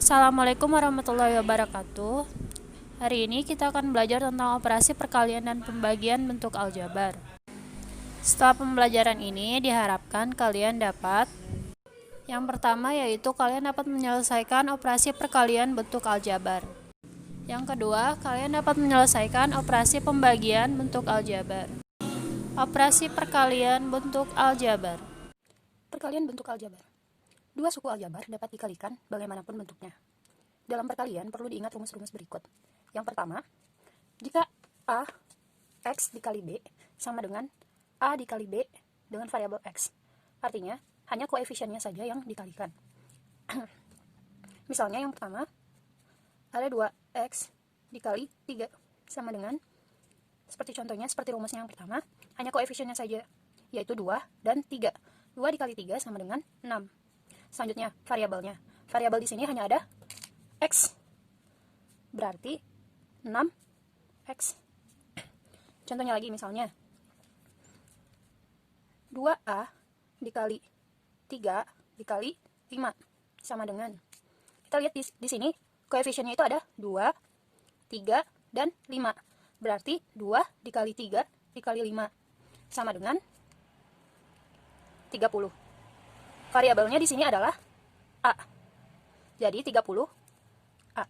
Assalamualaikum warahmatullahi wabarakatuh. Hari ini kita akan belajar tentang operasi perkalian dan pembagian bentuk aljabar. Setelah pembelajaran ini, diharapkan kalian dapat yang pertama yaitu kalian dapat menyelesaikan operasi perkalian bentuk aljabar. Yang kedua, kalian dapat menyelesaikan operasi pembagian bentuk aljabar. Operasi perkalian bentuk aljabar. Perkalian bentuk aljabar. Dua suku aljabar dapat dikalikan bagaimanapun bentuknya. Dalam perkalian perlu diingat rumus-rumus berikut. Yang pertama, jika A X dikali B sama dengan A dikali B dengan variabel X. Artinya, hanya koefisiennya saja yang dikalikan. Misalnya yang pertama, ada 2X dikali 3 sama dengan, seperti contohnya, seperti rumusnya yang pertama, hanya koefisiennya saja, yaitu 2 dan 3. 2 dikali 3 sama dengan 6. Selanjutnya, variabelnya. Variabel di sini hanya ada X. Berarti 6X. Contohnya lagi misalnya, 2A dikali 3 dikali 5 sama dengan, kita lihat di sini koefisiennya itu ada 2, 3, dan 5. Berarti 2 dikali 3 dikali 5 sama dengan 30. Variabelnya di sini adalah A. Jadi 30 A.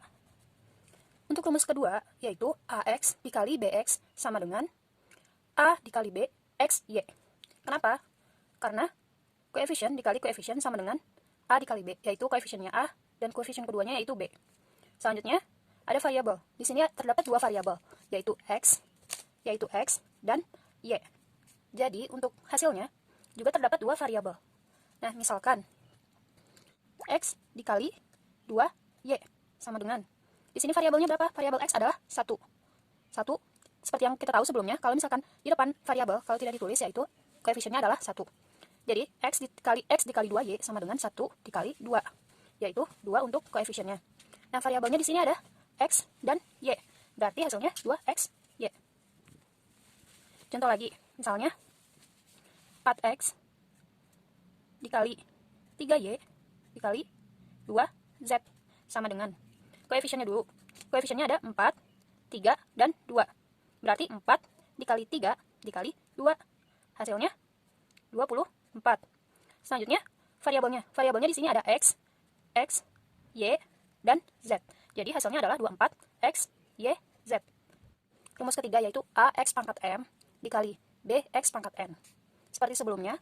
Untuk rumus kedua, yaitu AX dikali BX sama dengan A dikali B X Y. Kenapa? Karena koefisien dikali koefisien sama dengan A dikali B, yaitu koefisiennya A dan koefisien keduanya yaitu B. Selanjutnya, ada variabel. Di sini terdapat dua variabel, yaitu X dan Y. Jadi, untuk hasilnya juga terdapat dua variabel. Nah, misalkan X dikali 2Y sama dengan, di sini variabelnya berapa? Variabel X adalah 1. 1, seperti yang kita tahu sebelumnya, kalau misalkan di depan variabel, kalau tidak ditulis, yaitu koefisiennya adalah 1. Jadi, X dikali 2Y sama dengan 1 dikali 2, yaitu 2 untuk koefisiennya. Nah, variabelnya di sini ada X dan Y. Berarti hasilnya 2X, Y. Contoh lagi, misalnya 4X dikali 3Y dikali 2Z sama dengan, koefisiennya dulu. Koefisiennya ada 4, 3, dan 2. Berarti 4 dikali 3 dikali 2. Hasilnya 24. Selanjutnya, variabelnya. Variabelnya di sini ada X, Y, dan Z. Jadi hasilnya adalah 24, X, Y, Z. Rumus ketiga yaitu AX pangkat M dikali BX pangkat N. Seperti sebelumnya,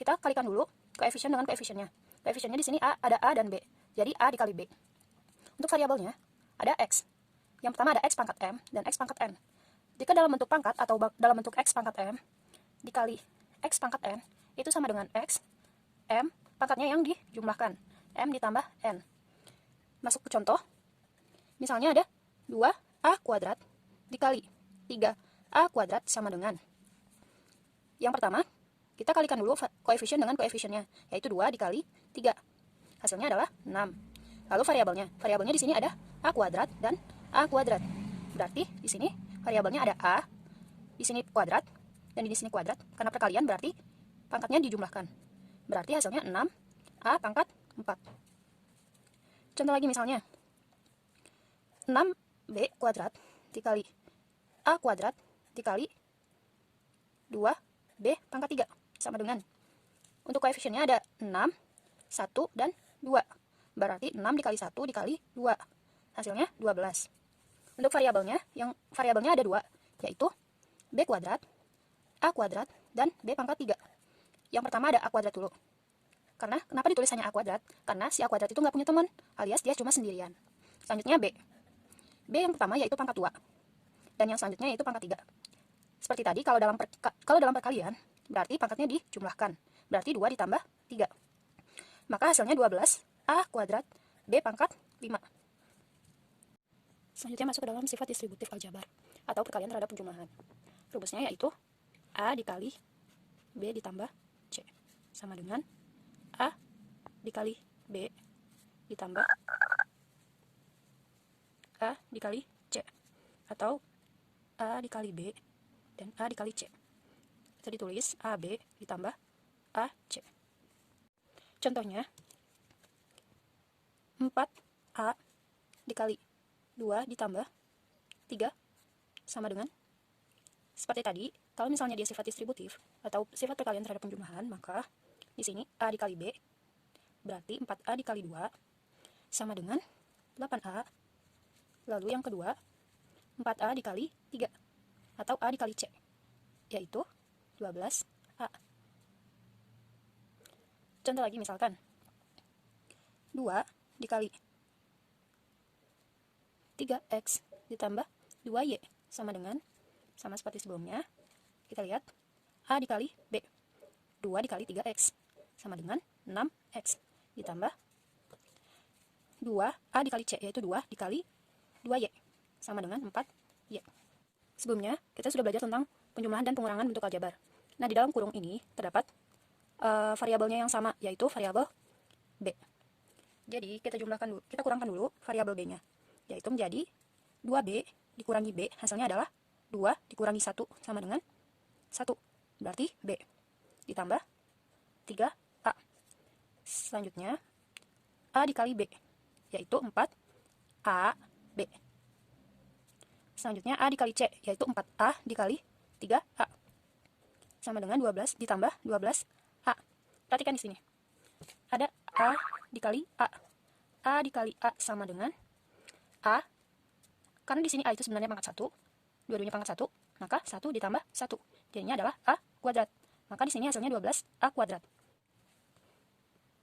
kita kalikan dulu koefisien dengan koefisiennya. Koefisiennya di sini ada A dan B. Jadi A dikali B. Untuk variabelnya ada X. Yang pertama ada X pangkat M dan X pangkat N. Jika dalam bentuk pangkat atau dalam bentuk X pangkat M dikali X pangkat N, itu sama dengan X, M, pangkatnya yang dijumlahkan. M ditambah N. Masuk ke contoh. Misalnya ada 2A kuadrat dikali 3A kuadrat sama dengan, yang pertama, kita kalikan dulu koefisien dengan koefisiennya, yaitu 2 dikali 3. Hasilnya adalah 6. Lalu variabelnya. Variabelnya di sini ada A kuadrat dan A kuadrat. Berarti di sini variabelnya ada A, di sini kuadrat, dan di sini kuadrat. Karena perkalian berarti pangkatnya dijumlahkan. Berarti hasilnya 6, A pangkat 4. Contoh lagi misalnya, 6B kuadrat dikali A kuadrat dikali 2B pangkat 3 sama dengan, untuk koefisiennya ada 6, 1, dan 2. Berarti 6 dikali 1 dikali 2. Hasilnya 12. Untuk variabelnya, variabelnya ada 2, yaitu B kuadrat, A kuadrat, dan B pangkat 3. Yang pertama ada A kuadrat dulu. Kenapa ditulis hanya A kuadrat? Karena si A kuadrat itu nggak punya teman, alias dia cuma sendirian. Selanjutnya B. B yang pertama yaitu pangkat 2. Dan yang selanjutnya yaitu pangkat 3. Seperti tadi, kalau dalam perkalian, berarti pangkatnya dijumlahkan. Berarti 2 ditambah 3. Maka hasilnya 12, A kuadrat, B pangkat 5. Selanjutnya masuk ke dalam sifat distributif aljabar, atau perkalian terhadap penjumlahan. Rumusnya yaitu A dikali B ditambah C sama dengan A dikali B ditambah A dikali C, atau A dikali B dan A dikali C. Bisa ditulis AB ditambah AC. Contohnya, 4A dikali 2 ditambah 3 sama dengan, seperti tadi, kalau misalnya dia sifat distributif atau sifat perkalian terhadap penjumlahan, maka di sini A dikali B berarti 4A dikali 2 sama dengan 8A. Lalu yang kedua, 4A dikali 3 atau A dikali C, yaitu 12A. Contoh lagi misalkan 2 dikali 3X ditambah 2Y sama dengan, sama seperti sebelumnya, kita lihat A dikali B, 2 dikali 3X sama dengan 6X ditambah 2A dikali C, yaitu 2 dikali 2Y sama dengan 4Y. Sebelumnya, kita sudah belajar tentang penjumlahan dan pengurangan bentuk aljabar. Nah, di dalam kurung ini terdapat variabelnya yang sama, yaitu variabel B. Jadi, kita kurangkan dulu variabel B-nya, yaitu menjadi 2B dikurangi B, hasilnya adalah 2 dikurangi 1 sama dengan 1, berarti B, ditambah 3A. Selanjutnya, A dikali B, yaitu 4A B. Selanjutnya A dikali C, yaitu 4A dikali 3A. Sama dengan 12 ditambah 12A. Perhatikan di sini. Ada A dikali A. A dikali A sama dengan A. Karena di sini A itu sebenarnya pangkat 1. Dua-duanya pangkat 1, maka 1 ditambah 1. Jadinya adalah A kuadrat. Maka di sini hasilnya 12A kuadrat.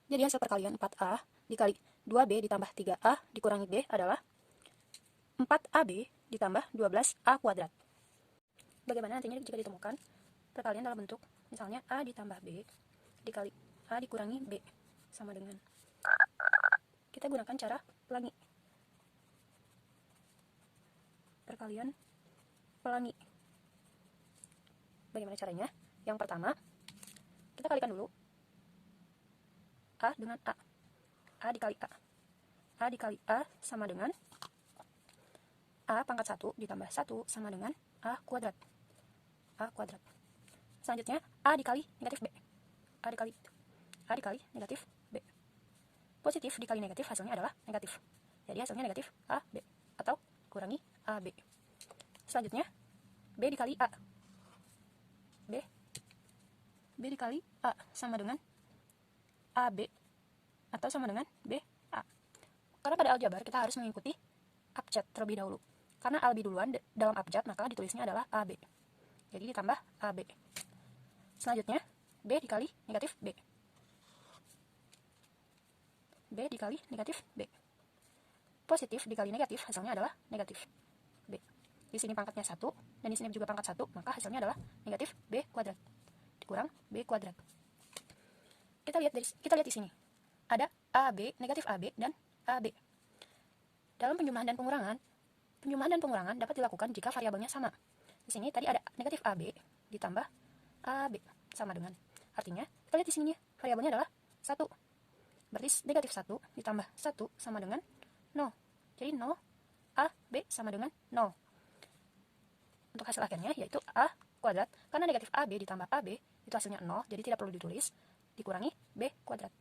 Jadi hasil perkalian 4A dikali 2B ditambah 3A dikurangi B adalah 4AB ditambah 12A kuadrat. Bagaimana nantinya jika ditemukan perkalian dalam bentuk misalnya A ditambah B dikali A dikurangi B sama dengan, kita gunakan cara pelangi. Perkalian pelangi. Bagaimana caranya? Yang pertama, kita kalikan dulu A dengan A. A dikali A. A dikali A sama dengan A pangkat 1 ditambah 1 sama dengan A kuadrat. A kuadrat. Selanjutnya, A dikali negatif B. A dikali negatif B. Positif dikali negatif hasilnya adalah negatif. Jadi hasilnya negatif AB atau kurangi AB. Selanjutnya, B dikali A. B dikali A sama dengan AB atau sama dengan BA. Karena pada aljabar kita harus mengikuti abjad terlebih dahulu. Karena A lebih duluan dalam abjad, maka ditulisnya adalah AB. Jadi ditambah AB. Selanjutnya, B dikali negatif B. B dikali negatif B. Positif dikali negatif hasilnya adalah negatif B. Di sini pangkatnya 1 dan di sini juga pangkat 1, maka hasilnya adalah negatif B kuadrat dikurang B kuadrat. Kita lihat di sini. Ada AB, negatif AB dan AB. Dalam penjumlahan dan pengurangan dapat dilakukan jika variabelnya sama. Di sini tadi ada negatif AB ditambah AB sama dengan, artinya kita lihat di sini variabelnya adalah 1. Berarti negatif 1 ditambah 1 sama dengan 0. Jadi 0, AB sama dengan 0. Untuk hasil akhirnya yaitu A kuadrat, karena negatif AB ditambah AB itu hasilnya 0, jadi tidak perlu ditulis, dikurangi B kuadrat.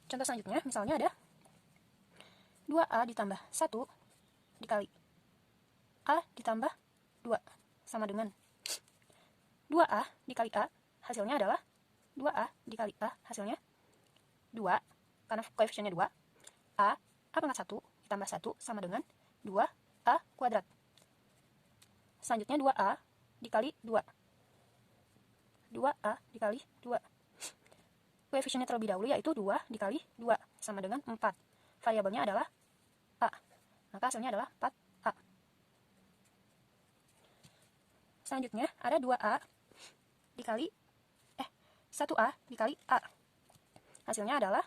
Contoh selanjutnya, misalnya ada 2A ditambah 1 dikali A ditambah 2 sama dengan 2A dikali A, hasilnya adalah 2A dikali A, hasilnya 2, karena koefisiennya 2. A pangkat 1 ditambah 1 sama dengan 2A kuadrat. Selanjutnya 2A dikali 2. 2A dikali 2. Koefisiennya terlebih dahulu yaitu 2 dikali 2 sama dengan 4. Variabelnya adalah A. Maka hasilnya adalah 4A. Selanjutnya ada 2A dikali 1A dikali A. Hasilnya adalah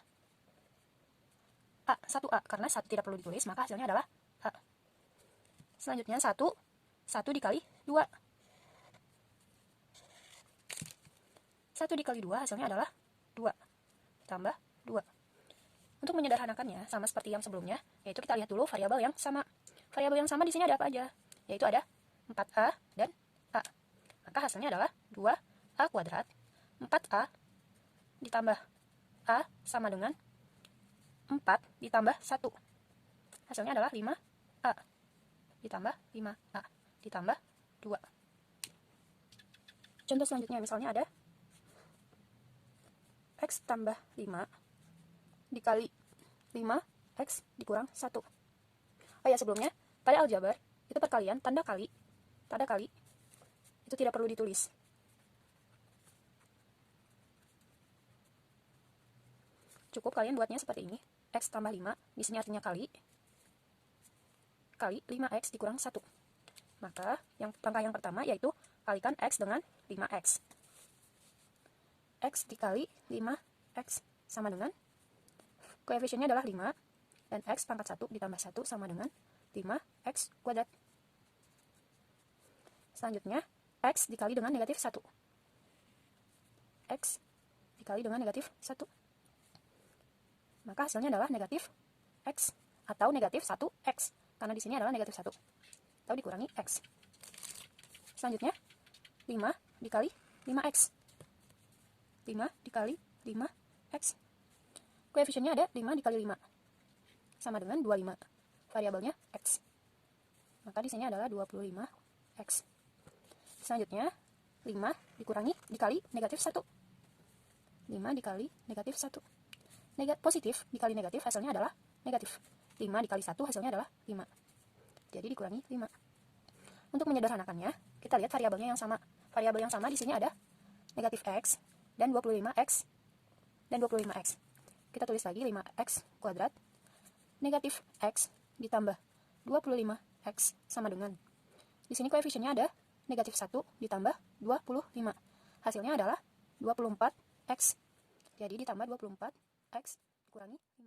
A, 1A, karena 1 tidak perlu ditulis, maka hasilnya adalah A. Selanjutnya 1 dikali 2. 1 dikali 2 hasilnya adalah 2 tambah 2. Untuk menyederhanakannya sama seperti yang sebelumnya, yaitu kita lihat dulu variabel yang sama. Variabel yang sama di sini ada apa aja? Yaitu ada 4A dan A. Maka hasilnya adalah 2A kuadrat 4A ditambah A sama dengan 4 ditambah 1. Hasilnya adalah 5A. Ditambah 5A. Ditambah 2. Contoh selanjutnya misalnya ada X tambah 5 dikali 5X dikurang 1. Oh ya, sebelumnya, pada aljabar, itu perkalian tanda kali itu tidak perlu ditulis. Cukup kalian buatnya seperti ini. X tambah 5, di sini artinya kali 5X dikurang 1. Maka, langkah yang pertama yaitu kalikan X dengan 5X. X dikali 5X sama dengan, koefisiennya adalah 5, dan X pangkat 1 ditambah 1 sama dengan 5X kuadrat. Selanjutnya, X dikali dengan negatif 1. X dikali dengan negatif 1. Maka hasilnya adalah negatif X atau negatif 1X. Karena di sini adalah negatif 1. Atau dikurangi X. Selanjutnya, 5 dikali 5X. 5 dikali 5X. Koefisiennya ada 5 dikali 5. Sama dengan 25. Variabelnya X. Maka di sini adalah 25X. Selanjutnya, 5 dikali negatif 1. 5 dikali negatif 1. Positif dikali negatif hasilnya adalah negatif. 5 dikali 1 hasilnya adalah 5. Jadi dikurangi 5. Untuk menyederhanakannya, kita lihat variabelnya yang sama. Variabel yang sama di sini ada negatif X dan 25X dan 25X. Kita tulis lagi 5X kuadrat negatif X ditambah 25X sama dengan, di sini koefisiennya ada negatif 1 ditambah 25. Hasilnya adalah 24X. Jadi ditambah 24X dikurangi 5.